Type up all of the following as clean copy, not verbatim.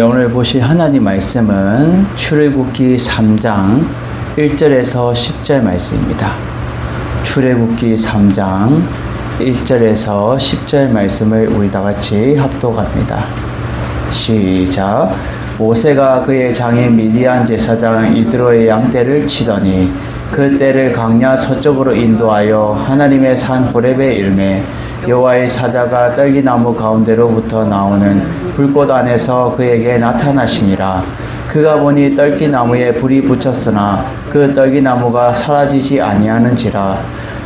오늘 보실 하나님 말씀은 출애굽기 3장 1절에서 10절 말씀입니다. 출애굽기 3장 1절에서 10절 말씀을 우리 다 같이 합독합니다. 시작. 모세가 그의 장인 미디안 제사장 이드로의 양떼를 치더니 그 떼를 광야 서쪽으로 인도하여 하나님의 산 호렙에 이르매 여호와의 사자가 떨기나무 가운데로부터 나오는 불꽃 안에서 그에게 나타나시니라. 그가 보니 떨기나무에 불이 붙였으나 그 떨기나무가 사라지지 아니하는지라.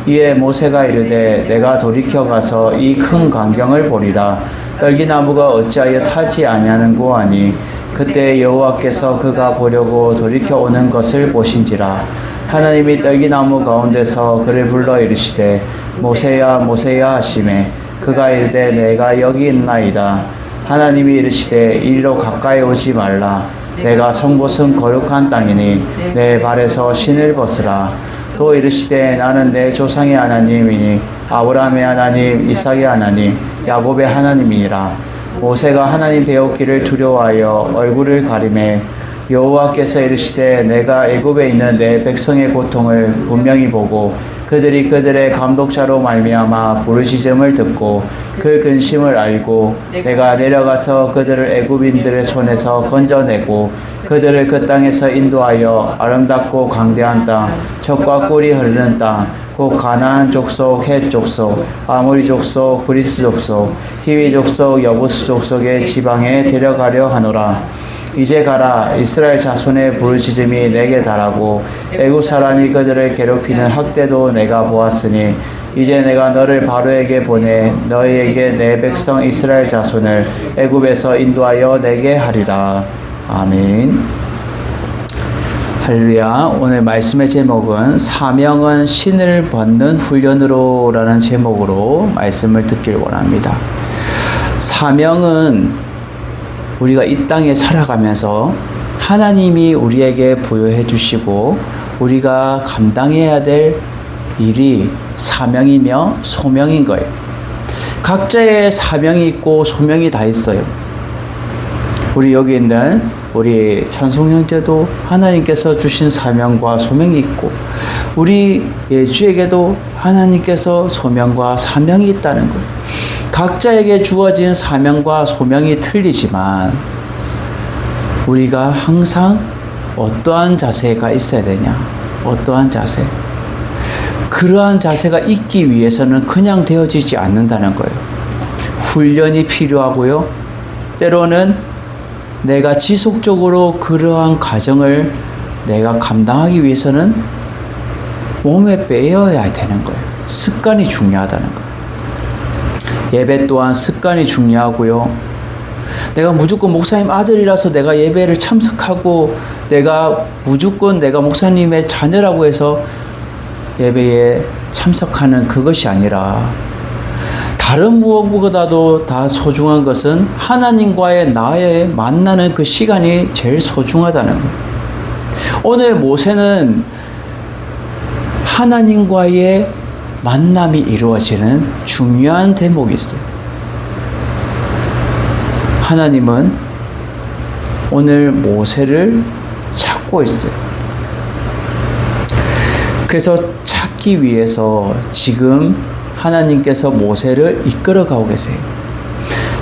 이에 모세가 이르되 내가 돌이켜 가서 이 큰 광경을 보리라. 떨기나무가 어찌하여 타지 아니하는고 하니 그때 여호와께서 그가 보려고 돌이켜 오는 것을 보신지라. 하나님이 떨기나무 가운데서 그를 불러 이르시되 모세야 모세야 하시매 그가 이르되 내가 여기 있나이다. 하나님이 이르시되 이리로 가까이 오지 말라. 내가 선 곳은 거룩한 땅이니 내 발에서 신을 벗으라. 또 이르시되 나는 내 조상의 하나님이니 아브라함의 하나님 이삭의 하나님 야곱의 하나님이니라. 모세가 하나님 배웠기를 두려워하여 얼굴을 가리매 여호와께서 이르시되 내가 애굽에 있는 내 백성의 고통을 분명히 보고 그들이 그들의 감독자로 말미암아 부르짖음을 듣고 그 근심을 알고 내가 내려가서 그들을 애굽인들의 손에서 건져내고 그들을 그 땅에서 인도하여 아름답고 광대한 땅 젖과 꿀이 흐르는 땅 곧 가나안 족속, 헷 족속, 아모리 족속, 브리스 족속, 히위 족속, 여부스 족속의 지방에 데려가려 하노라. 이제 가라. 이스라엘 자손의 부르짖음이 내게 달하고 애굽 사람이 그들을 괴롭히는 학대도 내가 보았으니 이제 내가 너를 바로에게 보내 너희에게 내 백성 이스라엘 자손을 애굽에서 인도하여 내게 하리라. 아멘. 할렐루야. 오늘 말씀의 제목은 사명은 신을 벗는 훈련으로 라는 제목으로 말씀을 듣길 원합니다. 사명은 우리가 이 땅에 살아가면서 하나님이 우리에게 부여해 주시고 우리가 감당해야 될 일이 사명이며 소명인 거예요. 각자의 사명이 있고 소명이 다 있어요. 우리 여기 있는 우리 찬송 형제도 하나님께서 주신 사명과 소명이 있고 우리 예주에게도 하나님께서 소명과 사명이 있다는 거예요. 각자에게 주어진 사명과 소명이 틀리지만 우리가 항상 어떠한 자세가 있어야 되냐? 어떠한 자세? 그러한 자세가 있기 위해서는 그냥 되어지지 않는다는 거예요. 훈련이 필요하고요. 때로는 내가 지속적으로 그러한 과정을 내가 감당하기 위해서는 몸에 빼어야 되는 거예요. 습관이 중요하다는 거예요. 예배 또한 습관이 중요하고요. 내가 무조건 목사님 아들이라서 내가 예배를 참석하고 내가 무조건 내가 목사님의 자녀라고 해서 예배에 참석하는 그것이 아니라 다른 무엇보다도 다 소중한 것은 하나님과의 나의 만나는 그 시간이 제일 소중하다는 거예요. 오늘 모세는 하나님과의 만남이 이루어지는 중요한 대목이 있어요. 하나님은 오늘 모세를 찾고 있어요. 그래서 찾기 위해서 지금 하나님께서 모세를 이끌어가고 계세요.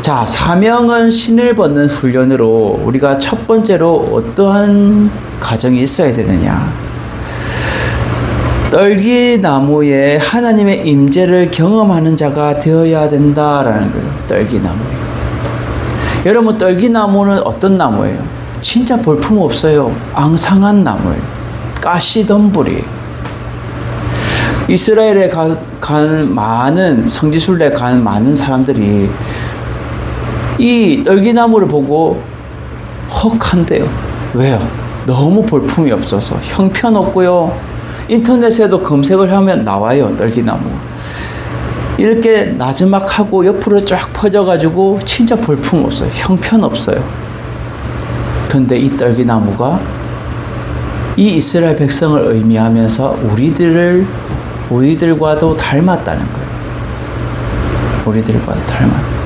자, 사명은 신을 벗는 훈련으로 우리가 첫 번째로 어떠한 과정이 있어야 되느냐? 떨기나무에 하나님의 임재를 경험하는 자가 되어야 된다라는 거예요. 떨기나무에. 여러분, 떨기나무는 어떤 나무예요? 진짜 볼품 없어요. 앙상한 나무예요. 가시덤불이에요. 이스라엘에 간 많은 성지순례 간 많은 사람들이 이 떨기나무를 보고 헉한대요. 왜요? 너무 볼품이 없어서 형편없고요. 인터넷에도 검색을 하면 나와요. 떨기나무. 이렇게 나지막하고 옆으로 쫙 퍼져가지고 진짜 볼품 없어요. 형편없어요. 근데 이 떨기나무가 이 이스라엘 백성을 의미하면서 우리들과도 닮았다는 거예요. 우리들과도 닮았다.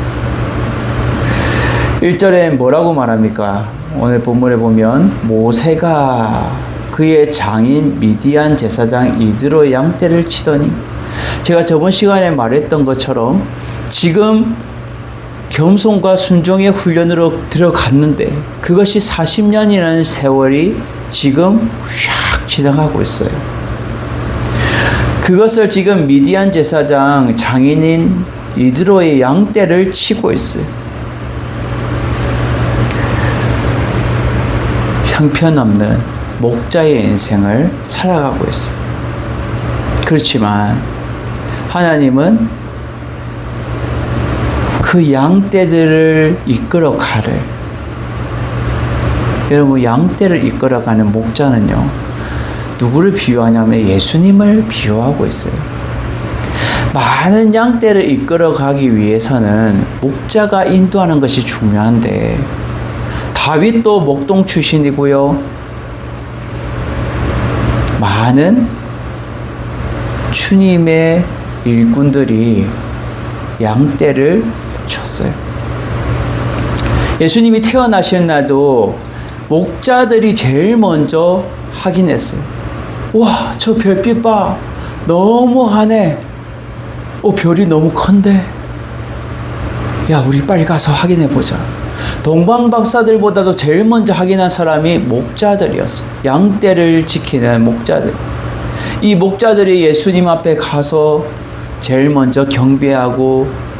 1절에 뭐라고 말합니까? 오늘 본문에 보면 모세가 그의 장인 미디안 제사장 이드로의 양떼를 치더니, 제가 저번 시간에 말했던 것처럼 지금 겸손과 순종의 훈련으로 들어갔는데 그것이 40년이라는 세월이 지금 샥 지나가고 있어요. 그것을 지금 미디안 제사장 장인인 이드로의 양떼를 치고 있어요. 형편없는 목자의 인생을 살아가고 있어요. 그렇지만 하나님은 그 양떼들을 이끌어 가를, 여러분, 양떼를 이끌어가는 목자는요, 누구를 비유하냐면 예수님을 비유하고 있어요. 많은 양떼를 이끌어가기 위해서는 목자가 인도하는 것이 중요한데, 다윗도 목동 출신이고요, 많은 주님의 일꾼들이 양떼를 쳤어요. 예수님이 태어나신 날도 목자들이 제일 먼저 확인했어요. 와, 저 별빛 봐. 너무하네. 별이 너무 큰데. 야, 우리 빨리 가서 확인해 보자. 동방박사들보다도 제일 먼저 확인한 사람이 목자들이었어요. 양떼를 지키는 목자들. 이 목자들이 예수님 앞에 가서 제일 먼저 경배하고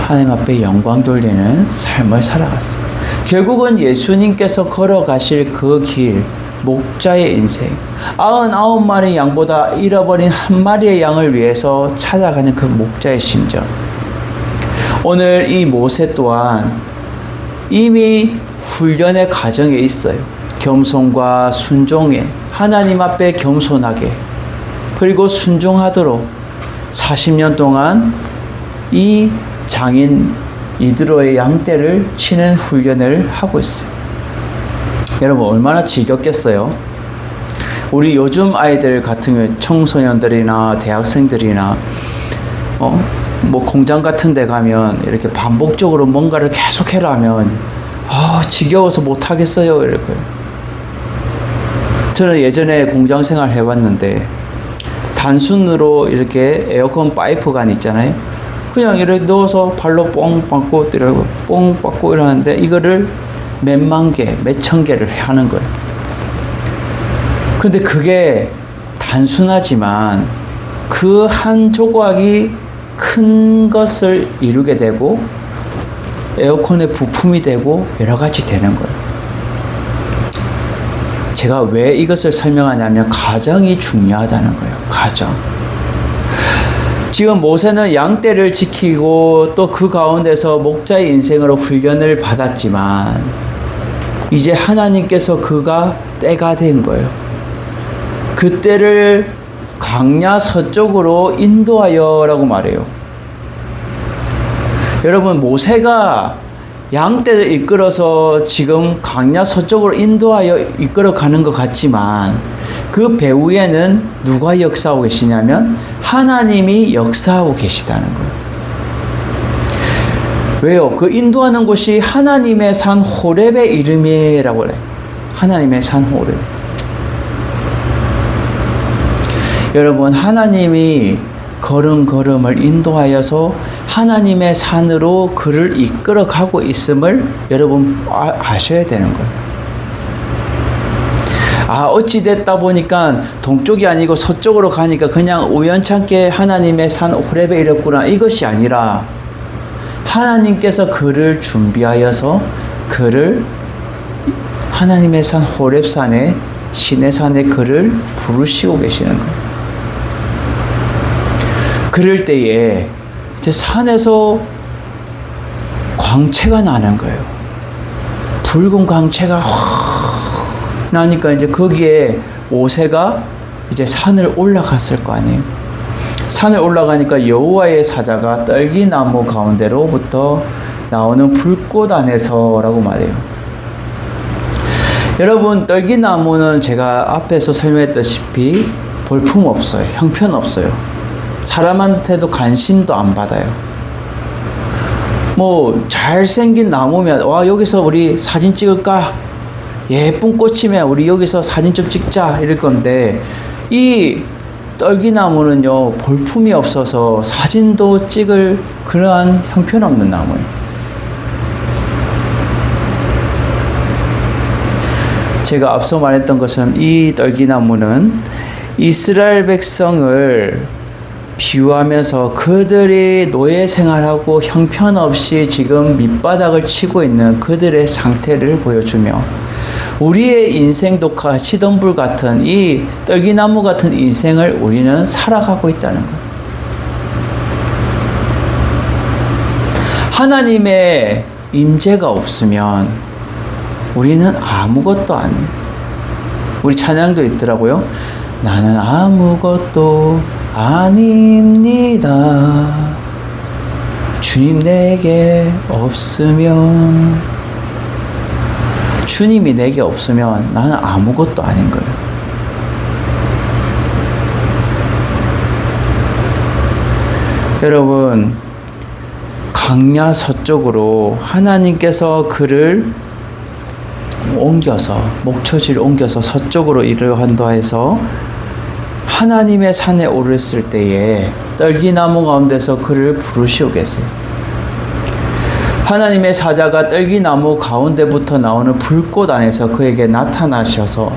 하나님 앞에 영광 돌리는 삶을 살아갔어요. 결국은 예수님께서 걸어가실 그 길, 목자의 인생, 99마리 양보다 잃어버린 한 마리의 양을 위해서 찾아가는 그 목자의 심정. 오늘 이 모세 또한 이미 훈련의 과정에 있어요. 겸손과 순종에, 하나님 앞에 겸손하게, 그리고 순종하도록 40년 동안 이 장인 이드로의 양떼를 치는 훈련을 하고 있어요. 여러분, 얼마나 지겹겠어요? 우리 요즘 아이들 같은 경우, 청소년들이나 대학생들이나 뭐 공장 같은 데 가면 이렇게 반복적으로 뭔가를 계속 해라 하면 지겨워서 못 하겠어요 이럴 거예요. 저는 예전에 공장 생활 해봤는데 단순으로 이렇게 에어컨 파이프관 있잖아요. 그냥 이렇게 넣어서 발로 뽕 받고 이러고 뽕 받고 이러는데 이거를 몇만 개, 몇천 개를 하는 거예요. 근데 그게 단순하지만 그 한 조각이 큰 것을 이루게 되고 에어컨의 부품이 되고 여러 가지 되는 거예요. 제가 왜 이것을 설명하냐면 가정이 중요하다는 거예요. 가정. 지금 모세는 양떼를 지키고 또 그 가운데서 목자의 인생으로 훈련을 받았지만 이제 하나님께서 그가 때가 된 거예요. 그 때를 광야 서쪽으로 인도하여라고 말해요. 여러분, 모세가 양떼를 이끌어서 지금 광야 서쪽으로 인도하여 이끌어가는 것 같지만 그 배후에는 누가 역사하고 계시냐면 하나님이 역사하고 계시다는 거예요. 왜요? 그 인도하는 곳이 하나님의 산 호렙의 이름이라고 그래요. 하나님의 산 호렙. 여러분, 하나님이 걸음걸음을 인도하여서 하나님의 산으로 그를 이끌어 가고 있음을 여러분 아셔야 되는 거예요. 어찌됐다 보니까 동쪽이 아니고 서쪽으로 가니까 그냥 우연찮게 하나님의 산 호렙에 이랬구나, 이것이 아니라 하나님께서 그를 준비하여서 그를 하나님의 산 호렙산에, 시내산에 그를 부르시고 계시는 거예요. 그럴 때에 이제 산에서 광채가 나는 거예요. 붉은 광채가 확 나니까 이제 거기에 모세가 이제 산을 올라갔을 거 아니에요. 산을 올라가니까 여호와의 사자가 떨기나무 가운데로부터 나오는 불꽃 안에서라고 말해요. 여러분, 떨기나무는 제가 앞에서 설명했다시피 볼품 없어요. 형편 없어요. 사람한테도 관심도 안 받아요. 뭐 잘생긴 나무면 와 여기서 우리 사진 찍을까? 예쁜 꽃이면 우리 여기서 사진 좀 찍자 이럴 건데 이 떨기나무는요 볼품이 없어서 사진도 찍을 그러한 형편없는 나무예요. 제가 앞서 말했던 것은 이 떨기나무는 이스라엘 백성을 비유하면서 그들이 노예 생활하고 형편없이 지금 밑바닥을 치고 있는 그들의 상태를 보여주며 우리의 인생도 시덤불 같은 이 떨기나무 같은 인생을 우리는 살아가고 있다는 것. 하나님의 임재가 없으면 우리는 아무것도 아니에요. 우리 찬양도 있더라고요. 나는 아무것도 아닙니다. 주님 내게 없으면, 주님이 내게 없으면 나는 아무것도 아닌 거예요. 여러분, 강야 서쪽으로 하나님께서 그를 옮겨서, 목초지를 옮겨서 서쪽으로 이르한다 해서 하나님의 산에 오르셨을 때에 떨기나무 가운데서 그를 부르시오 계세요. 하나님의 사자가 떨기나무 가운데부터 나오는 불꽃 안에서 그에게 나타나셔서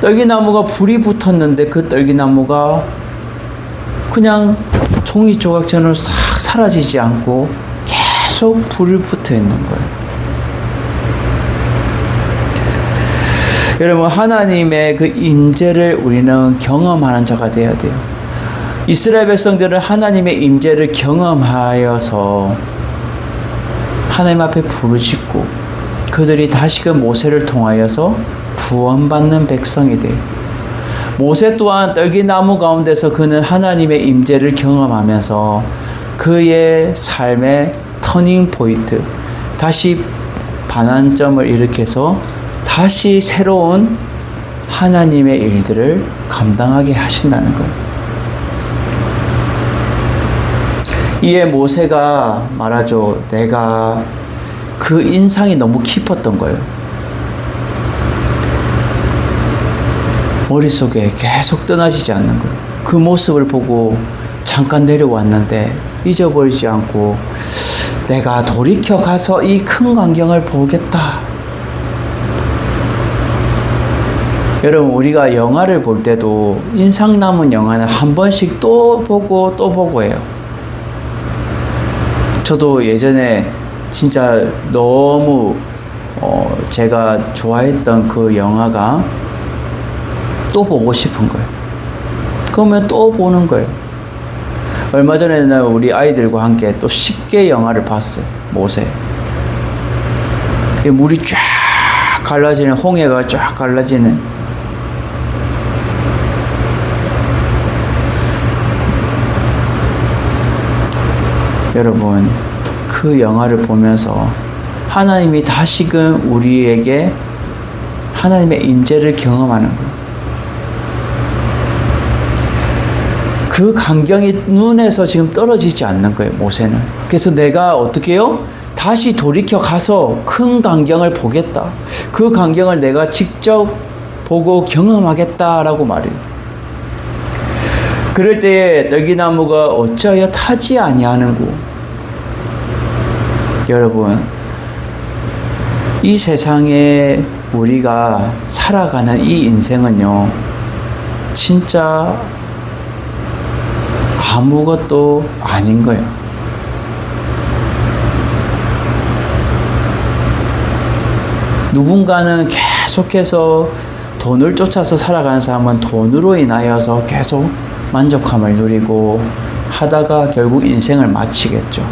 떨기나무가 불이 붙었는데 그 떨기나무가 그냥 종이 조각처럼 싹 사라지지 않고 계속 불이 붙어 있는 거예요. 여러분, 하나님의 그 임재를 우리는 경험하는 자가 되어야 돼요. 이스라엘 백성들은 하나님의 임재를 경험하여서 하나님 앞에 부르짖고 그들이 다시금 모세를 통하여서 구원받는 백성이 돼요. 모세 또한 떨기나무 가운데서 그는 하나님의 임재를 경험하면서 그의 삶의 터닝 포인트, 다시 반환점을 일으켜서 다시 새로운 하나님의 일들을 감당하게 하신다는 거예요. 이에 모세가 말하죠. 내가 그 인상이 너무 깊었던 거예요. 머릿속에 계속 떠나지지 않는 거예요. 그 모습을 보고 잠깐 내려왔는데 잊어버리지 않고 내가 돌이켜 가서 이 큰 광경을 보겠다. 여러분, 우리가 영화를 볼 때도 인상 남은 영화는 한 번씩 또 보고 또 보고 해요. 저도 예전에 진짜 너무 제가 좋아했던 그 영화가 또 보고 싶은 거예요. 그러면 또 보는 거예요. 얼마 전에는 우리 아이들과 함께 또 쉽게 영화를 봤어요. 모세. 물이 쫙 갈라지는, 홍해가 쫙 갈라지는. 여러분, 그 영화를 보면서 하나님이 다시금 우리에게 하나님의 임재를 경험하는 거예요. 그 광경이 눈에서 지금 떨어지지 않는 거예요, 모세는. 그래서 내가 어떻게 해요? 다시 돌이켜 가서 큰 광경을 보겠다. 그 광경을 내가 직접 보고 경험하겠다라고 말해요. 그럴 때에 떨기나무가 어찌하여 타지 아니하는고. 여러분, 이 세상에 우리가 살아가는 이 인생은요, 진짜 아무것도 아닌 거예요. 누군가는 계속해서 돈을 쫓아서 살아가는 사람은 돈으로 인하여서 계속 만족함을 누리고 하다가 결국 인생을 마치겠죠.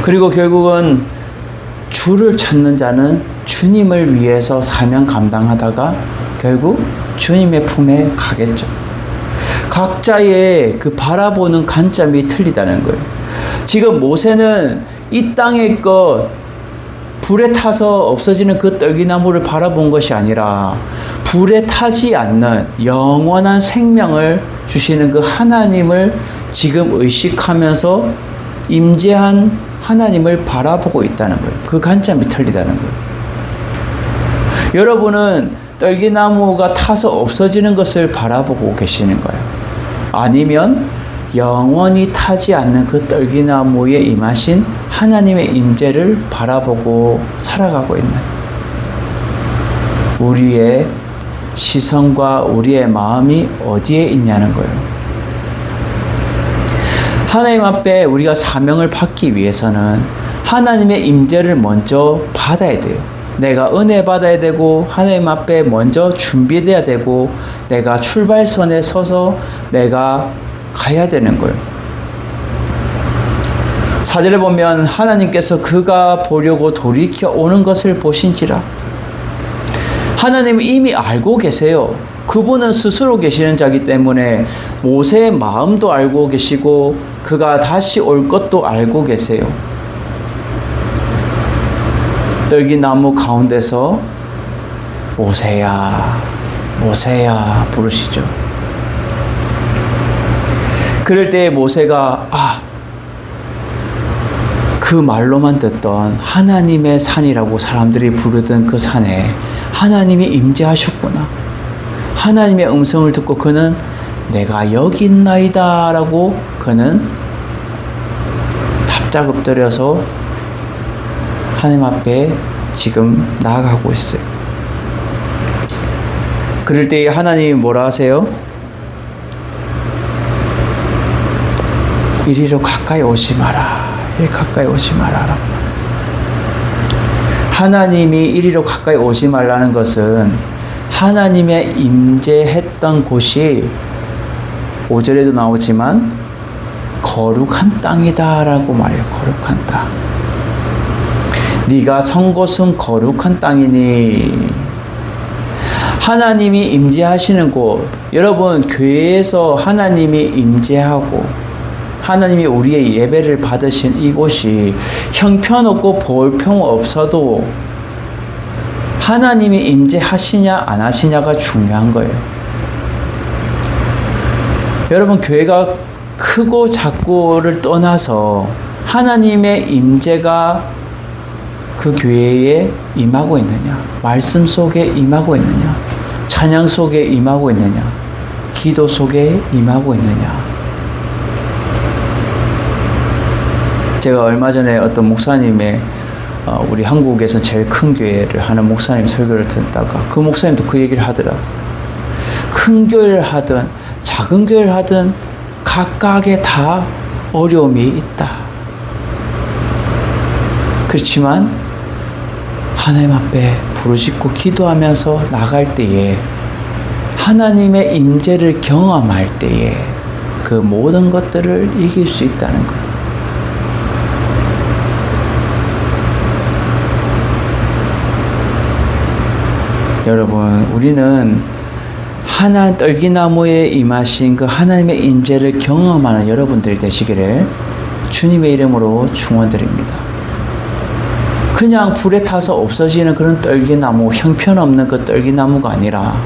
그리고 결국은 주를 찾는 자는 주님을 위해서 사명 감당하다가 결국 주님의 품에 가겠죠. 각자의 그 바라보는 관점이 틀리다는 거예요. 지금 모세는 이 땅의 것, 불에 타서 없어지는 그 떨기나무를 바라본 것이 아니라 불에 타지 않는 영원한 생명을 주시는 그 하나님을 지금 의식하면서 임재한 하나님을 바라보고 있다는 거예요. 그 관점이 틀리다는 거예요. 여러분은 떨기나무가 타서 없어지는 것을 바라보고 계시는 거예요. 아니면 영원히 타지 않는 그 떨기나무에 임하신 하나님의 임재를 바라보고 살아가고 있나요? 우리의 시선과 우리의 마음이 어디에 있냐는 거예요. 하나님 앞에 우리가 사명을 받기 위해서는 하나님의 임재를 먼저 받아야 돼요. 내가 은혜 받아야 되고 하나님 앞에 먼저 준비돼야 되고 내가 출발선에 서서 내가 가야 되는 거예요. 4절에 보면 하나님께서 그가 보려고 돌이켜 오는 것을 보신지라. 하나님은 이미 알고 계세요. 그분은 스스로 계시는 자이기 때문에 모세의 마음도 알고 계시고 그가 다시 올 것도 알고 계세요. 떨기나무 가운데서 모세야, 모세야 부르시죠. 그럴 때 모세가 그 말로만 듣던 하나님의 산이라고 사람들이 부르던 그 산에 하나님이 임재하셨구나. 하나님의 음성을 듣고 그는 내가 여기 있나이다 라고 그는 답작 엎드려서 하나님 앞에 지금 나아가고 있어요. 그럴 때 하나님이 뭐라 하세요? 이리로 가까이 오지 마라. 가까이 오지 마라. 하나님이 이리로 가까이 오지 말라는 것은 하나님의 임재했던 곳이 5절에도 나오지만 거룩한 땅이다 라고 말해요. 거룩한 땅. 네가 선 곳은 거룩한 땅이니. 하나님이 임재하시는 곳, 여러분 교회에서 하나님이 임재하고 하나님이 우리의 예배를 받으신 이곳이 형편없고 볼품없어도 하나님이 임재하시냐 안 하시냐가 중요한 거예요. 여러분 교회가 크고 작고를 떠나서 하나님의 임재가 그 교회에 임하고 있느냐, 말씀 속에 임하고 있느냐, 찬양 속에 임하고 있느냐, 기도 속에 임하고 있느냐. 제가 얼마 전에 어떤 목사님의 우리 한국에서 제일 큰 교회를 하는 목사님 설교를 듣다가 그 목사님도 그 얘기를 하더라. 큰 교회를 하든 작은 교회를 하든 각각에 다 어려움이 있다. 그렇지만 하나님 앞에 부르짖고 기도하면서 나갈 때에 하나님의 임재를 경험할 때에 그 모든 것들을 이길 수 있다는 거예요. 여러분, 우리는 하나 떨기나무에 임하신 그 하나님의 임재를 경험하는 여러분들이 되시기를 주님의 이름으로 축원드립니다. 그냥 불에 타서 없어지는 그런 떨기나무, 형편없는 그 떨기나무가 아니라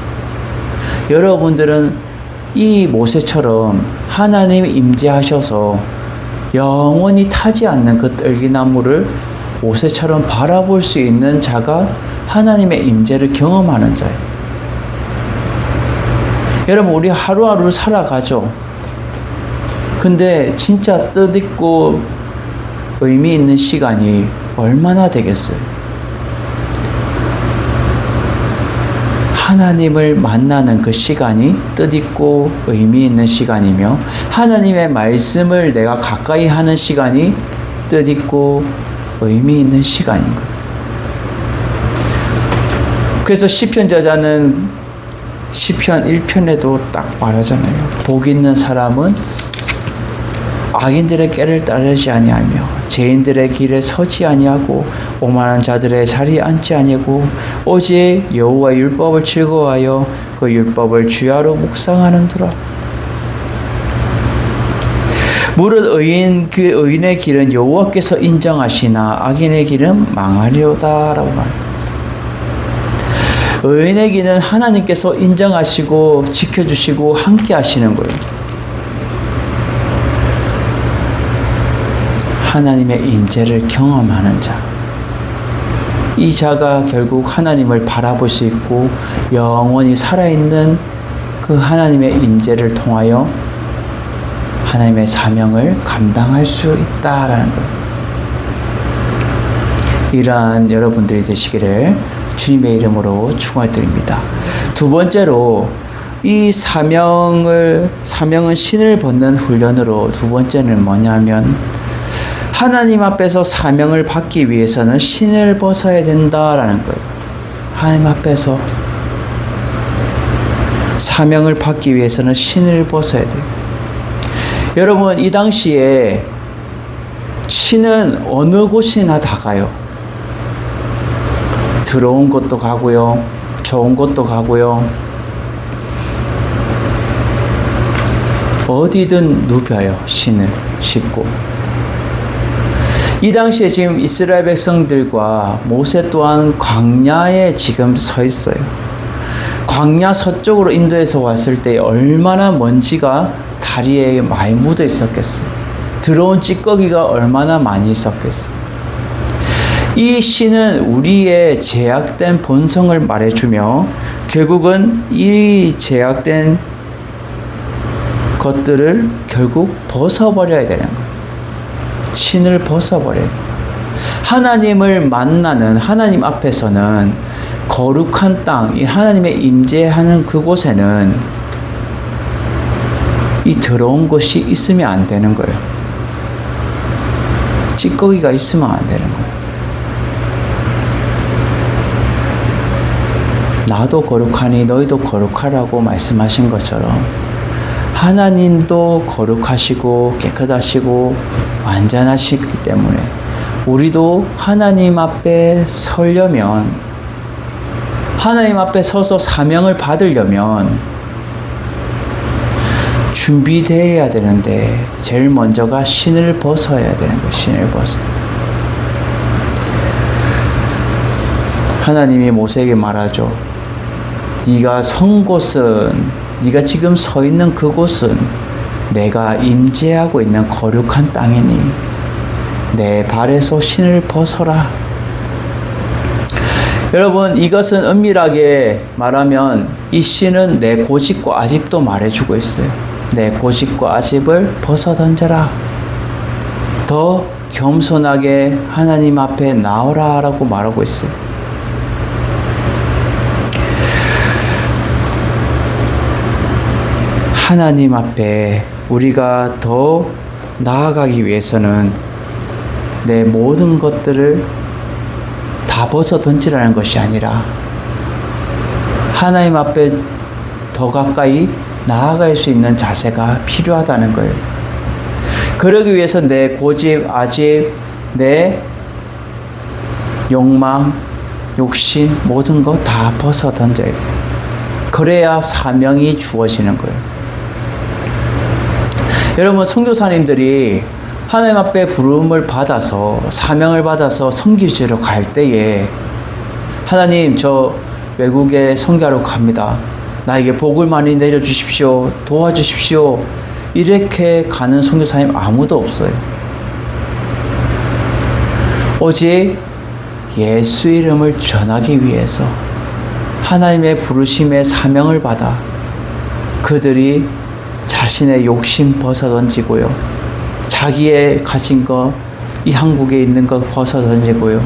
여러분들은 이 모세처럼 하나님이 임재하셔서 영원히 타지 않는 그 떨기나무를 모세처럼 바라볼 수 있는 자가 하나님의 임재를 경험하는 자예요. 여러분, 우리 하루하루 살아가죠. 근데 진짜 뜻있고 의미 있는 시간이 얼마나 되겠어요? 하나님을 만나는 그 시간이 뜻있고 의미 있는 시간이며 하나님의 말씀을 내가 가까이 하는 시간이 뜻있고 의미 있는 시간인 거예요. 그래서 시편 저자는 시편 1편에도 딱 말하잖아요. 복 있는 사람은 악인들의 꾀를 따르지 아니하며 죄인들의 길에 서지 아니하고 오만한 자들의 자리에 앉지 아니하고 오직 여호와의 율법을 즐거워하여 그 율법을 주야로 묵상하는도라. 무릇 그 의인의 길은 여호와께서 인정하시나 악인의 길은 망하리로다라고 말합니다. 의인의 길은 하나님께서 인정하시고 지켜주시고 함께 하시는 거예요. 하나님의 임재를 경험하는 자. 이 자가 결국 하나님을 바라볼 수 있고 영원히 살아있는 그 하나님의 임재를 통하여 하나님의 사명을 감당할 수 있다라는 것. 이러한 여러분들이 되시기를 주님의 이름으로 축원드립니다. 두 번째로 이 사명은 신을 벗는 훈련으로 두 번째는 뭐냐면 하나님 앞에서 사명을 받기 위해서는 신을 벗어야 된다라는 거예요. 하나님 앞에서 사명을 받기 위해서는 신을 벗어야 돼요. 여러분, 이 당시에 신은 어느 곳이나 다 가요. 더러운 곳도 가고요. 좋은 곳도 가고요. 어디든 누벼요. 신을 싣고. 이 당시에 지금 이스라엘 백성들과 모세 또한 광야에 지금 서 있어요. 광야 서쪽으로 인도에서 왔을 때 얼마나 먼지가 다리에 많이 묻어 있었겠어요. 더러운 찌꺼기가 얼마나 많이 있었겠어요. 이 신은 우리의 제약된 본성을 말해주며 결국은 이 제약된 것들을 결국 벗어버려야 되는 거예요. 신을 벗어버려야 돼요. 하나님을 만나는 하나님 앞에서는 거룩한 땅, 이 하나님의 임재하는 그곳에는 이 더러운 것이 있으면 안 되는 거예요. 찌꺼기가 있으면 안 되는 거예요. 나도 거룩하니 너희도 거룩하라고 말씀하신 것처럼 하나님도 거룩하시고 깨끗하시고 완전하시기 때문에 우리도 하나님 앞에 서려면, 하나님 앞에 서서 사명을 받으려면 준비되어야 되는데 제일 먼저가 신을 벗어야 되는 거예요. 신을 벗어. 하나님이 모세에게 말하죠. 네가 선 곳은, 네가 지금 서 있는 그곳은 내가 임재하고 있는 거룩한 땅이니 내 발에서 신을 벗어라. 여러분, 이것은 엄밀하게 말하면 이 신은 내 고집과 아집도 말해주고 있어요. 내 고집과 아집을 벗어 던져라. 더 겸손하게 하나님 앞에 나오라 라고 말하고 있어요. 하나님 앞에 우리가 더 나아가기 위해서는 내 모든 것들을 다 벗어 던지라는 것이 아니라 하나님 앞에 더 가까이 나아갈 수 있는 자세가 필요하다는 거예요. 그러기 위해서 내 고집, 아집, 내 욕망, 욕심 모든 거 다 벗어 던져야 돼요. 그래야 사명이 주어지는 거예요. 여러분, 선교사님들이 하나님 앞에 부름을 받아서 사명을 받아서 선교지로 갈 때에 하나님, 저 외국에 선교하러 갑니다. 나에게 복을 많이 내려주십시오. 도와주십시오. 이렇게 가는 선교사님 아무도 없어요. 오직 예수 이름을 전하기 위해서 하나님의 부르심의 사명을 받아 그들이 자신의 욕심 벗어던지고요. 자기의 가진 거, 이 한국에 있는 거 벗어던지고요.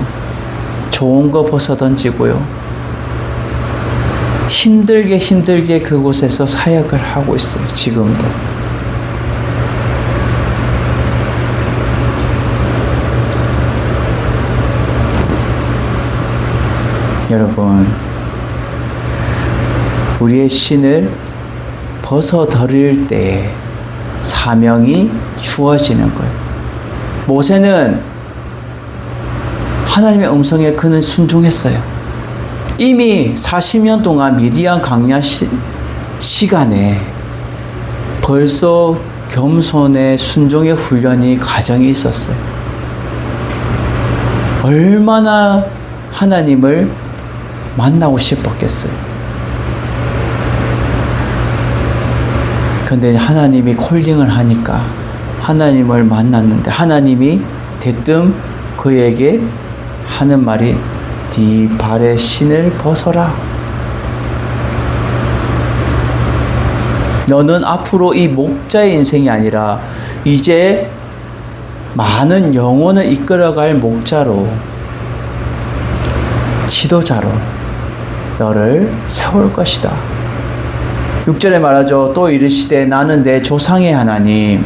좋은 거 벗어던지고요. 힘들게 그곳에서 사역을 하고 있어요. 지금도. 여러분, 우리의 신을 벗어버릴 때 사명이 주어지는 거예요. 모세는 하나님의 음성에 그는 순종했어요. 이미 40년 동안 미디안 광야 시간에 벌써 겸손의 순종의 훈련이 과정이 있었어요. 얼마나 하나님을 만나고 싶었겠어요. 근데 하나님이 콜링을 하니까 하나님을 만났는데 하나님이 대뜸 그에게 하는 말이 네 발의 신을 벗어라. 너는 앞으로 이 목자의 인생이 아니라 이제 많은 영혼을 이끌어갈 목자로, 지도자로 너를 세울 것이다. 6절에 말하죠. 또 이르시되 나는 내 조상의 하나님,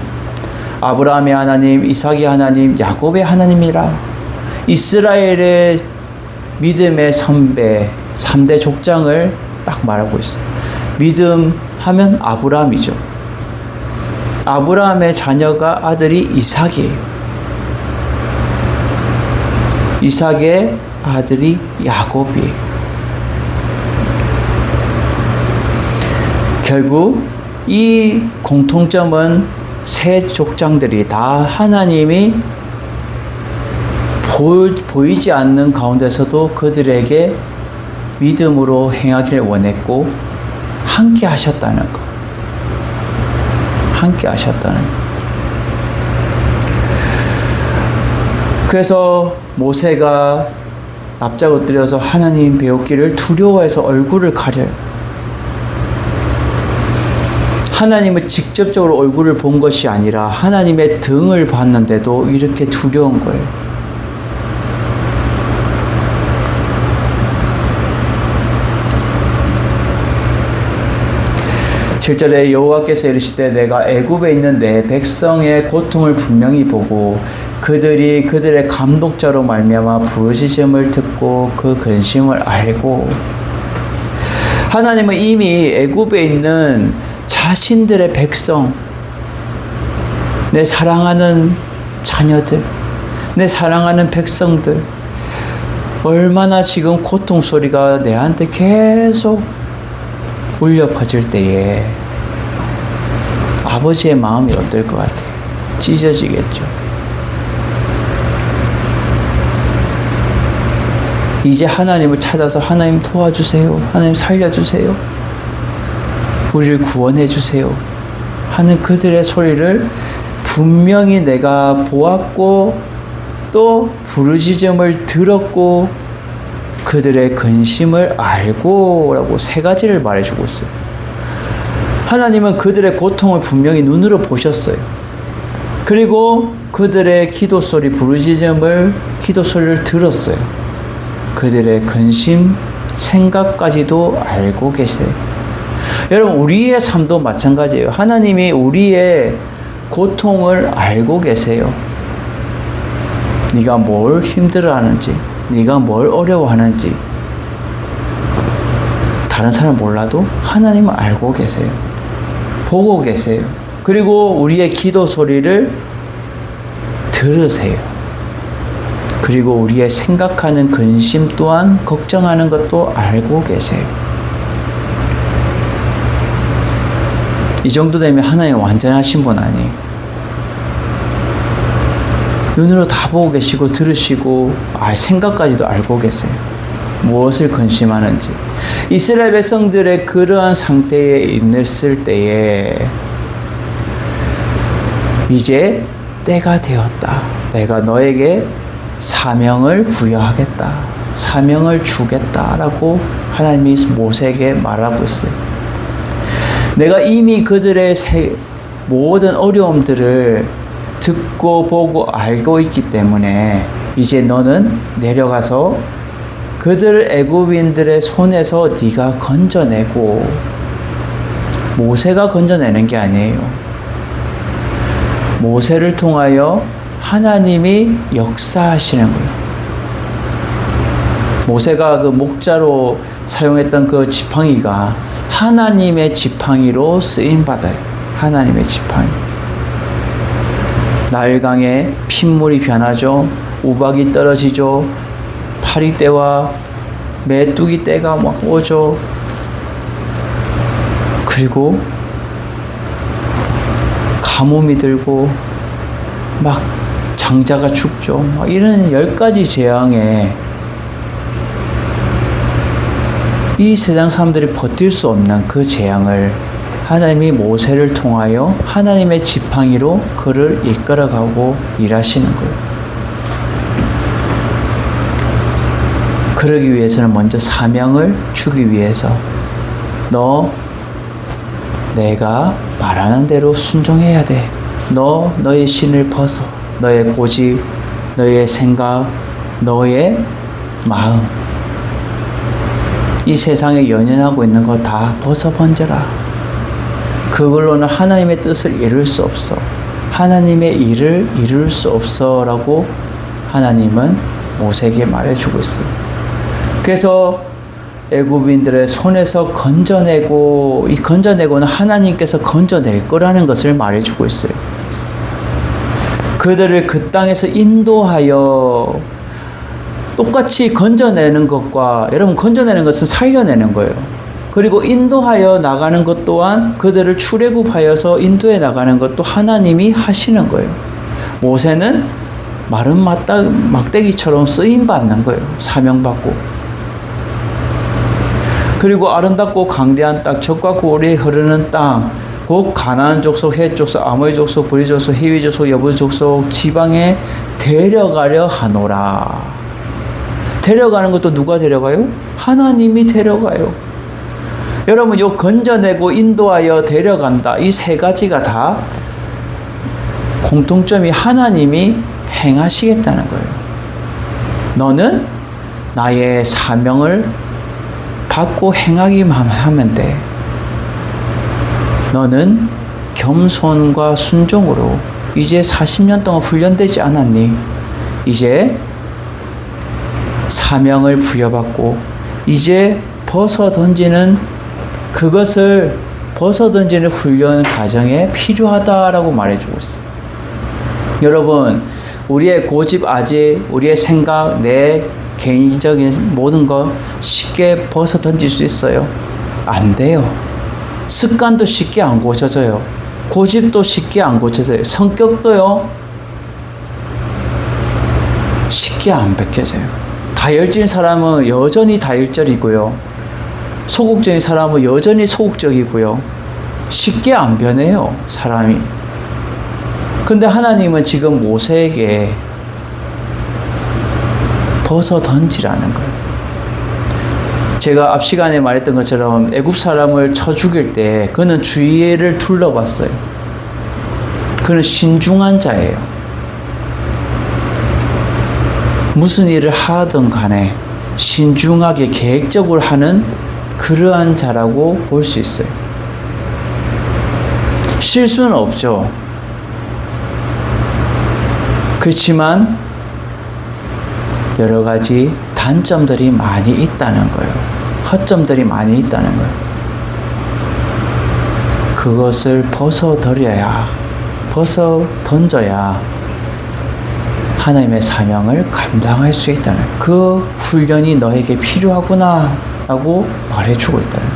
아브라함의 하나님, 이삭의 하나님, 야곱의 하나님이라. 이스라엘의 믿음의 선배 3대 족장을 딱 말하고 있어요. 믿음 하면 아브라함이죠. 아브라함의 자녀가 아들이 이삭이에요. 이삭의 아들이 야곱이에요. 결국 이 공통점은 세 족장들이 다 하나님이 보이지 않는 가운데서도 그들에게 믿음으로 행하기를 원했고 함께 하셨다는 것. 함께 하셨다는 것. 그래서 모세가 납작 엎드려서 하나님 배우기를 두려워해서 얼굴을 가려요. 하나님을 직접적으로 얼굴을 본 것이 아니라 하나님의 등을 봤는데도 이렇게 두려운 거예요. 7절에 여호와께서 이르시되 내가 애굽에 있는 내 백성의 고통을 분명히 보고 그들이 그들의 감독자로 말미암아 부르짖음을 듣고 그 근심을 알고. 하나님은 이미 애굽에 있는 자신들의 백성, 내 사랑하는 자녀들, 내 사랑하는 백성들, 얼마나 지금 고통 소리가 내한테 계속 울려 퍼질 때에 아버지의 마음이 어떨 것 같아요? 찢어지겠죠. 이제 하나님을 찾아서 하나님 도와주세요. 하나님 살려주세요. 우리를 구원해 주세요. 하는 그들의 소리를 분명히 내가 보았고 또 부르짖음을 들었고 그들의 근심을 알고 라고 세 가지를 말해주고 있어요. 하나님은 그들의 고통을 분명히 눈으로 보셨어요. 그리고 그들의 기도 소리, 부르짖음을, 기도 소리를 들었어요. 그들의 근심, 생각까지도 알고 계세요. 여러분, 우리의 삶도 마찬가지예요. 하나님이 우리의 고통을 알고 계세요. 네가 뭘 힘들어하는지, 네가 뭘 어려워하는지 다른 사람 몰라도 하나님은 알고 계세요. 보고 계세요. 그리고 우리의 기도 소리를 들으세요. 그리고 우리의 생각하는 근심 또한 걱정하는 것도 알고 계세요. 이 정도 되면 하나님 완전하신 분 아니에요. 눈으로 다 보고 계시고 들으시고 생각까지도 알고 계세요. 무엇을 근심하는지. 이스라엘 백성들의 그러한 상태에 있을 때에 이제 때가 되었다. 내가 너에게 사명을 부여하겠다. 사명을 주겠다라고 하나님이 모세에게 말하고 있어요. 내가 이미 그들의 모든 어려움들을 듣고 보고 알고 있기 때문에 이제 너는 내려가서 그들 애굽인들의 손에서 네가 건져내고, 모세가 건져내는 게 아니에요. 모세를 통하여 하나님이 역사하시는 거예요. 모세가 그 목자로 사용했던 그 지팡이가 하나님의 지팡이로 쓰임받아요. 하나님의 지팡이. 나일강에 핏물이 변하죠. 우박이 떨어지죠. 파리떼와 메뚜기 떼가 막 오죠. 그리고 가뭄이 들고 막 장자가 죽죠. 막 이런 10가지 재앙에 이 세상 사람들이 버틸 수 없는 그 재앙을 하나님이 모세를 통하여 하나님의 지팡이로 그를 이끌어가고 일하시는 거예요. 그러기 위해서는 먼저 사명을 주기 위해서 내가 말하는 대로 순종해야 돼. 너의 신을 벗어. 너의 고집, 너의 생각, 너의 마음. 이 세상에 연연하고 있는 거 다 벗어 번져라. 그걸로는 하나님의 뜻을 이룰 수 없어. 하나님의 일을 이룰 수 없어 라고 하나님은 모세에게 말해주고 있어요. 그래서 애굽인들의 손에서 건져내고, 이 건져내고는 하나님께서 건져낼 거라는 것을 말해주고 있어요. 그들을 그 땅에서 인도하여 똑같이 건져내는 것과, 여러분 건져내는 것은 살려내는 거예요. 그리고 인도하여 나가는 것 또한 그들을 출애굽하여서 인도해 나가는 것도 하나님이 하시는 거예요. 모세는 마른 막대기처럼 쓰임받는 거예요. 사명받고. 그리고 아름답고 강대한 땅, 젖과 꿀이 흐르는 땅, 곧 가나안 족속, 헷 족속, 아모리 족속, 브리 족속, 히위 족속, 여부 족속 지방에 데려가려 하노라. 데려가는 것도 누가 데려가요? 하나님이 데려가요. 여러분, 요 건져내고 인도하여 데려간다. 이 세 가지가 다 공통점이 하나님이 행하시겠다는 거예요. 너는 나의 사명을 받고 행하기만 하면 돼. 너는 겸손과 순종으로 이제 40년 동안 훈련되지 않았니? 이제 사명을 부여받고 이제 그것을 벗어 던지는 훈련 과정에 필요하다라고 말해주고 있어요. 여러분, 우리의 고집, 아집, 우리의 생각, 내 개인적인 모든 거 쉽게 벗어 던질 수 있어요? 안 돼요. 습관도 쉽게 안 고쳐져요. 고집도 쉽게 안 고쳐져요. 성격도요, 쉽게 안 벗겨져요. 다혈질인 사람은 여전히 다혈질이고요. 소극적인 사람은 여전히 소극적이고요. 쉽게 안 변해요, 사람이. 근데 하나님은 지금 모세에게 벗어 던지라는 거예요. 제가 앞 시간에 말했던 것처럼 애굽 사람을 쳐 죽일 때 그는 주위를 둘러봤어요. 그는 신중한 자예요. 무슨 일을 하든 간에 신중하게 계획적으로 하는 그러한 자라고 볼 수 있어요. 실수는 없죠. 그렇지만 여러 가지 단점들이 많이 있다는 거예요. 허점들이 많이 있다는 거예요. 그것을 벗어 던져야 하나님의 사명을 감당할 수 있다는, 그 훈련이 너에게 필요하구나 라고 말해주고 있다는.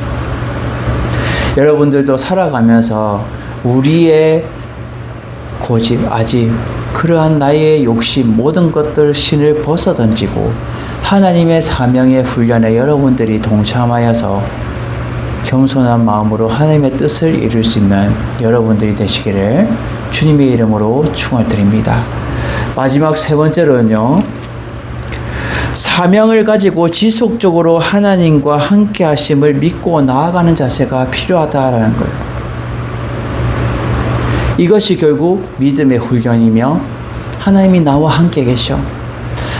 여러분들도 살아가면서 우리의 고집, 아집, 그러한 나의 욕심, 모든 것들 신을 벗어 던지고 하나님의 사명의 훈련에 여러분들이 동참하여서 겸손한 마음으로 하나님의 뜻을 이룰 수 있는 여러분들이 되시기를 주님의 이름으로 축원드립니다. 마지막 세 번째로는요, 사명을 가지고 지속적으로 하나님과 함께 하심을 믿고 나아가는 자세가 필요하다라는 거예요. 이것이 결국 믿음의 훈련이며 하나님이 나와 함께 계셔.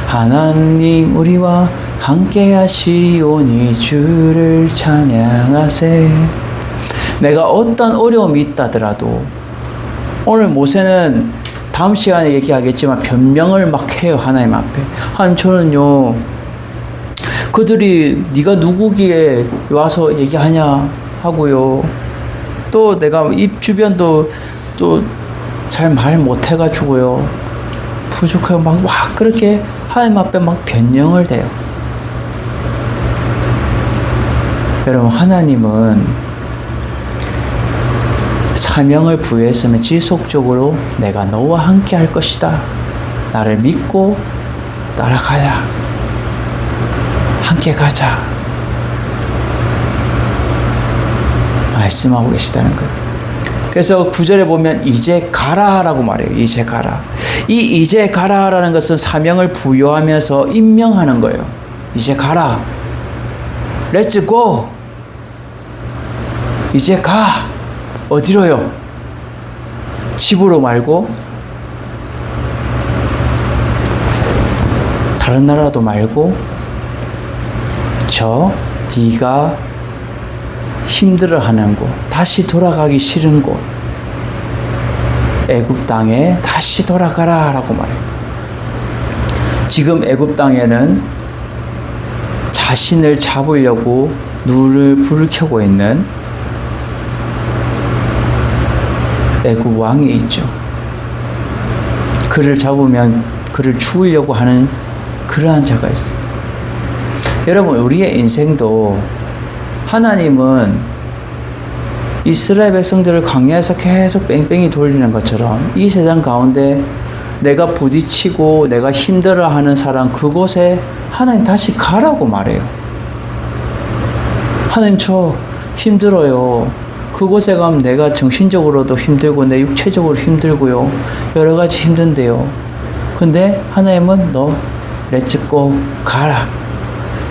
하나님 우리와 함께 하시오니 주를 찬양하세. 내가 어떤 어려움이 있다더라도, 오늘 모세는 다음 시간에 얘기하겠지만 변명을 막 해요. 하나님 앞에. 하나님, 저는요, 그들이 네가 누구기에 와서 얘기하냐 하고요. 또 내가 입 주변도 또 잘 말 못해가지고요, 부족하고 막 그렇게 하나님 앞에 막 변명을 대요. 여러분, 하나님은 사명을 부여했으면 지속적으로 내가 너와 함께 할 것이다, 나를 믿고 따라가자, 함께 가자 말씀하고 계시다는 거예요. 그래서 9절에 보면 이제 가라라고 말해요. 이제 가라. 이제 가라라는 것은 사명을 부여하면서 임명하는 거예요. 이제 가라. 렛츠 고. 이제 가. 어디로요? 집으로 말고 다른 나라도 말고 저 네가 힘들어하는 곳, 다시 돌아가기 싫은 곳, 애굽 땅에 다시 돌아가라 라고 말해요. 지금 애굽 땅에는 자신을 잡으려고 불을 켜고 있는 애굽 왕이 있죠. 그를 잡으면 그를 죽이려고 하는 그러한 자가 있어요. 여러분, 우리의 인생도 하나님은 이스라엘 백성들을 광야에서 계속 뺑뺑이 돌리는 것처럼 이 세상 가운데 내가 부딪히고 내가 힘들어하는 사람 그곳에 하나님 다시 가라고 말해요. 하나님 저 힘들어요. 그곳에 가면 내가 정신적으로도 힘들고 내 육체적으로 힘들고요. 여러 가지 힘든데요. 근데 하나님은 너 렛츠고 가라.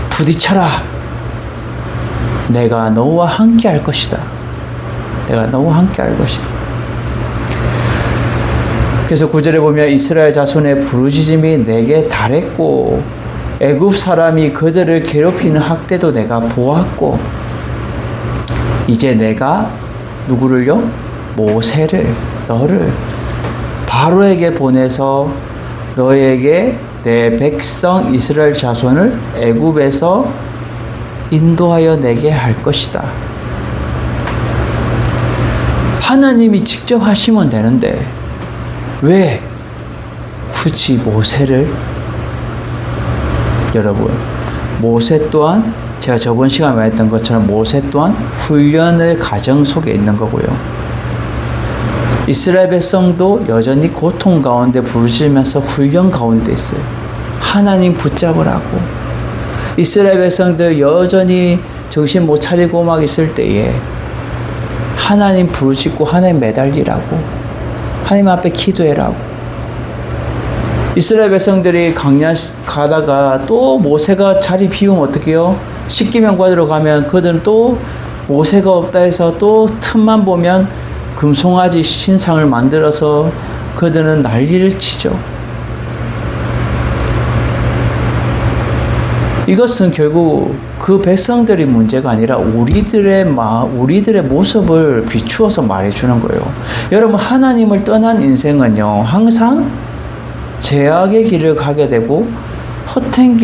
부딪혀라. 내가 너와 함께 할 것이다. 내가 너와 함께 할 것이다. 그래서 9절에 보면 이스라엘 자손의 부르짖음이 내게 달했고 애굽 사람이 그들을 괴롭히는 학대도 내가 보았고 이제 내가 누구를요? 모세를 너를 바로에게 보내서 너에게 내 백성 이스라엘 자손을 애굽에서 인도하여 내게 할 것이다. 하나님이 직접 하시면 되는데 왜 굳이 모세를? 여러분, 모세 또한 제가 저번 시간에 말했던 것처럼 모세 또한 훈련의 과정 속에 있는 거고요. 이스라엘 백성도 여전히 고통 가운데 부르짖으면서 훈련 가운데 있어요. 하나님 붙잡으라고. 이스라엘 백성들 여전히 정신 못 차리고 막 있을 때에 하나님 부르짖고 하나님 매달리라고. 하나님 앞에 기도해라고. 이스라엘 백성들이 광야 가다가 또 모세가 자리 비우면 어떡해요? 십계명 받으러 가면 그들은 또 모세가 없다 해서 또 틈만 보면 금송아지 신상을 만들어서 그들은 난리를 치죠. 이것은 결국 그 백성들의 문제가 아니라 우리들의 모습을 비추어서 말해주는 거예요. 여러분, 하나님을 떠난 인생은요, 항상 죄악의 길을 가게 되고 헛된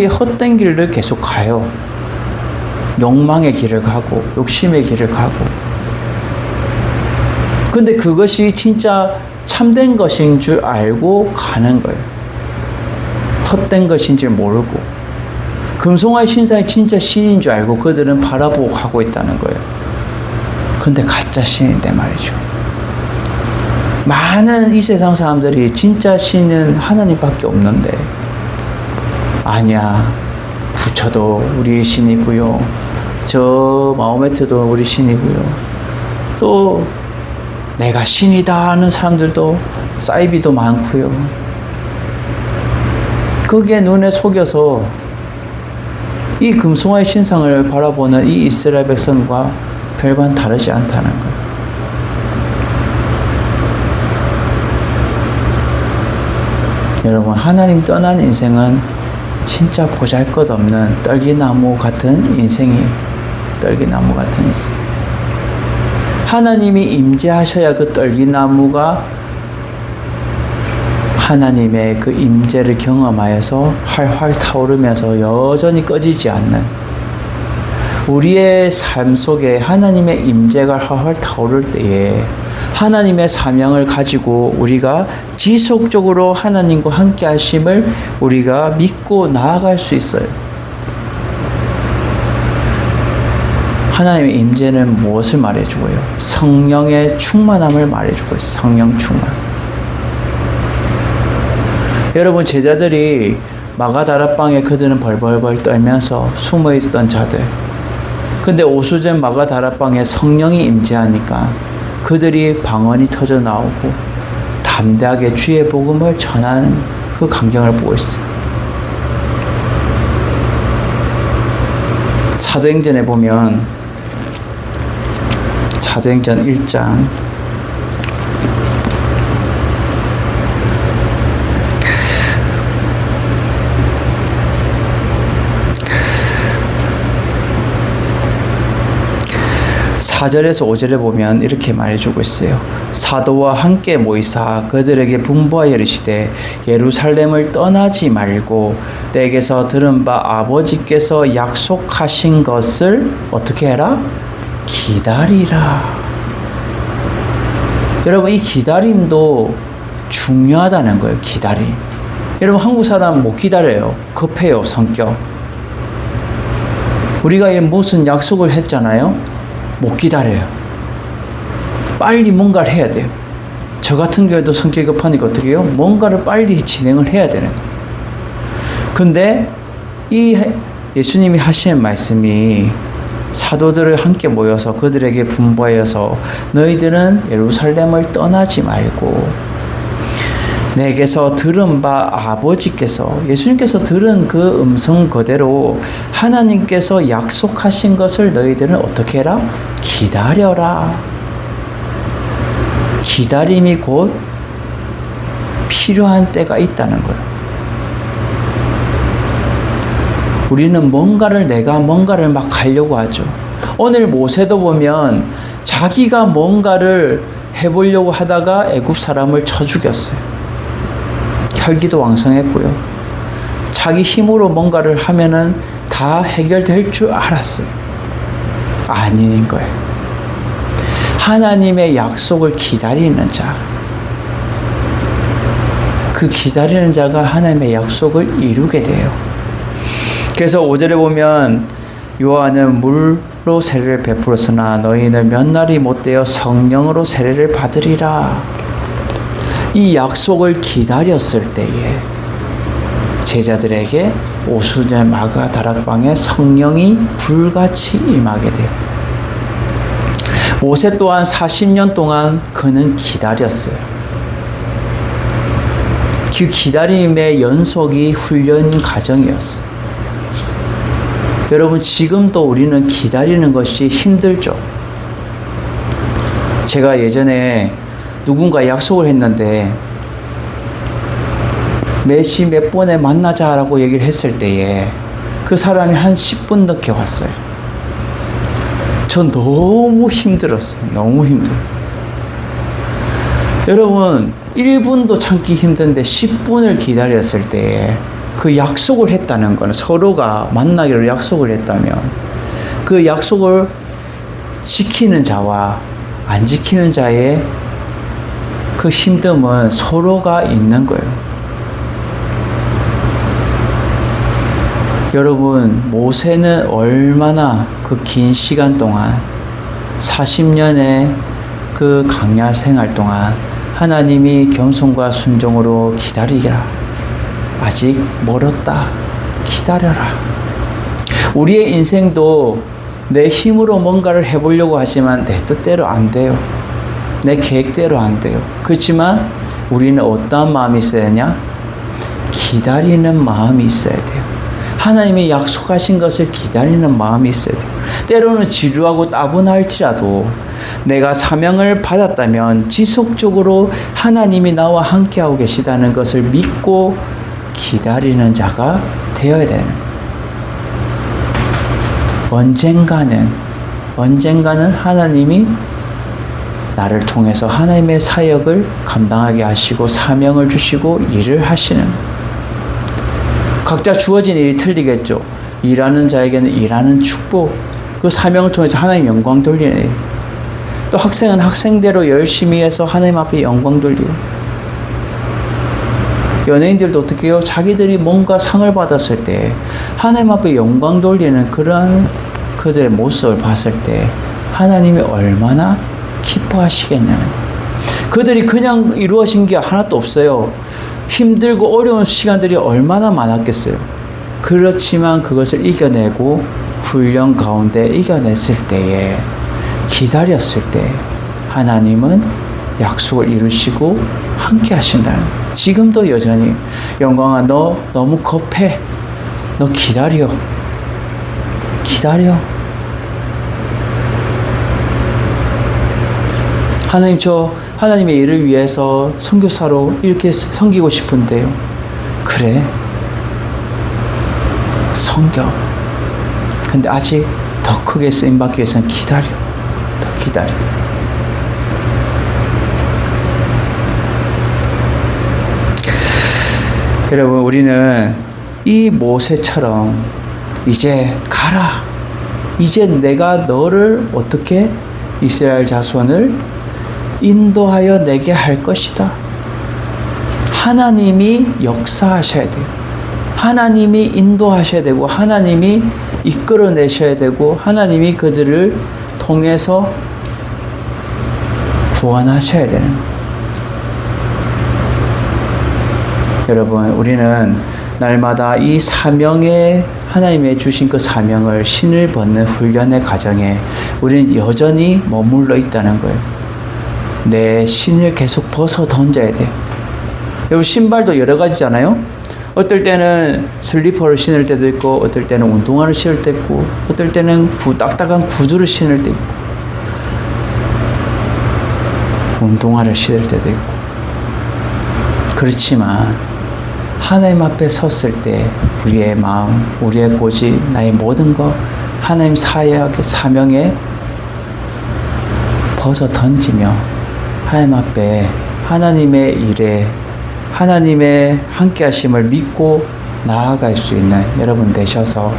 길을 계속 가요. 욕망의 길을 가고 욕심의 길을 가고. 근데 그것이 진짜 참된 것인 줄 알고 가는 거예요. 헛된 것인 줄 모르고. 금송아지 신상이 진짜 신인 줄 알고 그들은 바라보고 가고 있다는 거예요. 근데 가짜 신인데 말이죠. 많은 이 세상 사람들이 진짜 신은 하나님밖에 없는데, 아니야, 부처도 우리의 신이고요, 저 마호메트도 우리 신이고요, 또 내가 신이다 하는 사람들도 사이비도 많고요. 거기에 눈에 속여서 이 금송아지 신상을 바라보는 이 이스라엘 백성과 별반 다르지 않다는 것. 여러분, 하나님 떠난 인생은 진짜 보잘것없는 떨기나무 같은 인생이에요. 떨기나무 같은 인생. 하나님이 임재하셔야 그 떨기나무가 하나님의 그 임재를 경험하여서 활활 타오르면서 여전히 꺼지지 않는, 우리의 삶 속에 하나님의 임재가 활활 타오를 때에 하나님의 사명을 가지고 우리가 지속적으로 하나님과 함께 하심을 우리가 믿고 나아갈 수 있어요. 하나님의 임재는 무엇을 말해주고요? 성령의 충만함을 말해주고 있어요. 성령 충만. 여러분, 제자들이 마가다락방에 그들은 벌벌벌 떨면서 숨어있던 자들, 근데 오수전 마가다락방에 성령이 임재하니까 그들이 방언이 터져 나오고 담대하게 주의 복음을 전하는 그 광경을 보고 있어요. 사도행전에 보면 사도행전 1장 (4절에서 5절에) 보면 이렇게 말해주고 있어요. 사도와 함께 모이사 그들에게 분부하여 이르시되 예루살렘을 떠나지 말고 내게서 들은 바 아버지께서 약속하신 것을 어떻게 해라? 기다리라. 여러분, 이 기다림도 중요하다는 거예요. 기다림. 여러분, 한국 사람 못 기다려요. 급해요, 성격. 우리가 무슨 약속을 했잖아요. 못 기다려요. 빨리 뭔가를 해야 돼요. 저 같은 경우에도 성격이 급하니까 어떻게 해요? 뭔가를 빨리 진행을 해야 되는 거예요. 근데 이 예수님이 하시는 말씀이 사도들을 함께 모여서 그들에게 분부하여서 너희들은 예루살렘을 떠나지 말고 내게서 들은 바 아버지께서, 예수님께서 들은 그 음성 그대로 하나님께서 약속하신 것을 너희들은 어떻게 해라? 기다려라. 기다림이 곧 필요한 때가 있다는 거예요. 우리는 내가 뭔가를 막 하려고 하죠. 오늘 모세도 보면 자기가 뭔가를 해보려고 하다가 애굽 사람을 쳐 죽였어요. 혈기도 왕성했고요. 자기 힘으로 뭔가를 하면은 다 해결될 줄 알았어요. 아닌 거예요. 하나님의 약속을 기다리는 자. 그 기다리는 자가 하나님의 약속을 이루게 돼요. 그래서 5절에 보면 요한은 물로 세례를 베풀었으나 너희는 몇 날이 못되어 성령으로 세례를 받으리라. 이 약속을 기다렸을 때에 제자들에게 오순절 마가 다락방에 성령이 불같이 임하게 돼요. 모세 또한 40년 동안 그는 기다렸어요. 그 기다림의 연속이 훈련 과정이었어요. 여러분, 지금도 우리는 기다리는 것이 힘들죠. 제가 예전에 누군가 약속을 했는데 몇 시 몇 분에 만나자라고 얘기를 했을 때에 그 사람이 한 10분 늦게 왔어요. 전 너무 힘들었어요. 너무 힘들어요. 여러분, 1분도 참기 힘든데 10분을 기다렸을 때 그 약속을 했다는 건, 서로가 만나기로 약속을 했다면 그 약속을 지키는 자와 안 지키는 자의 그 힘듦은 서로가 있는 거예요. 여러분, 모세는 얼마나 그 긴 시간 동안 40년의 그 강야 생활 동안 하나님이 겸손과 순종으로 기다리라. 아직 멀었다. 기다려라. 우리의 인생도 내 힘으로 뭔가를 해보려고 하지만 내 뜻대로 안 돼요. 내 계획대로 안 돼요. 그렇지만 우리는 어떠한 마음이 있어야 되냐? 기다리는 마음이 있어야 돼요. 하나님이 약속하신 것을 기다리는 마음이 있어야 돼요. 때로는 지루하고 따분할지라도 내가 사명을 받았다면 지속적으로 하나님이 나와 함께하고 계시다는 것을 믿고 기다리는 자가 되어야 되는 거예요. 언젠가는 하나님이 나를 통해서 하나님의 사역을 감당하게 하시고 사명을 주시고 일을 하시는 거예요. 각자 주어진 일이 틀리겠죠. 일하는 자에게는 일하는 축복, 그 사명을 통해서 하나님 영광 돌리는 일. 또 학생은 학생대로 열심히 해서 하나님 앞에 영광 돌리고, 연예인들도 어떻게 해요? 자기들이 뭔가 상을 받았을 때 하나님 앞에 영광 돌리는 그런 그들의 모습을 봤을 때 하나님이 얼마나 기뻐하시겠냐는 거예요. 그들이 그냥 이루어진 게 하나도 없어요. 힘들고 어려운 시간들이 얼마나 많았겠어요. 그렇지만 그것을 이겨내고 훈련 가운데 이겨냈을 때에, 기다렸을 때 하나님은 약속을 이루시고 함께 하신다는 거예요. 지금도 여전히 영광아, 너 너무 급해. 너 기다려. 기다려. 하나님, 저 하나님의 일을 위해서 선교사로 이렇게 섬기고 싶은데요. 그래, 섬겨. 근데 아직 더 크게 쓰임받기 위해서는 기다려. 더 기다려. 여러분, 우리는 이 모세처럼 이제 가라. 이제 내가 너를 어떻게 이스라엘 자손을 인도하여 내게 할 것이다. 하나님이 역사하셔야 돼요. 하나님이 인도하셔야 되고, 하나님이 이끌어내셔야 되고, 하나님이 그들을 통해서 구원하셔야 되는 거예요. 여러분, 우리는 날마다 이 사명에, 하나님의 주신 그 사명을 신을 벗는 훈련의 과정에 우리는 여전히 머물러 있다는 거예요. 내 신을 계속 벗어 던져야 돼요. 여러분, 신발도 여러 가지잖아요. 어떨 때는 슬리퍼를 신을 때도 있고, 어떨 때는 운동화를 신을 때도 있고, 어떨 때는 딱딱한 구두를 신을 때도 있고, 운동화를 신을 때도 있고. 그렇지만 하나님 앞에 섰을 때 우리의 마음, 우리의 고집, 나의 모든 것 하나님 사역의 사명에 벗어 던지며 하나님 앞에 하나님의 일에 하나님의 함께 하심을 믿고 나아갈 수 있는 여러분 되셔서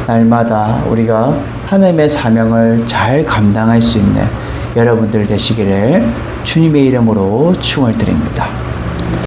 날마다 우리가 하나님의 사명을 잘 감당할 수 있는 여러분들 되시기를 주님의 이름으로 축원을 드립니다.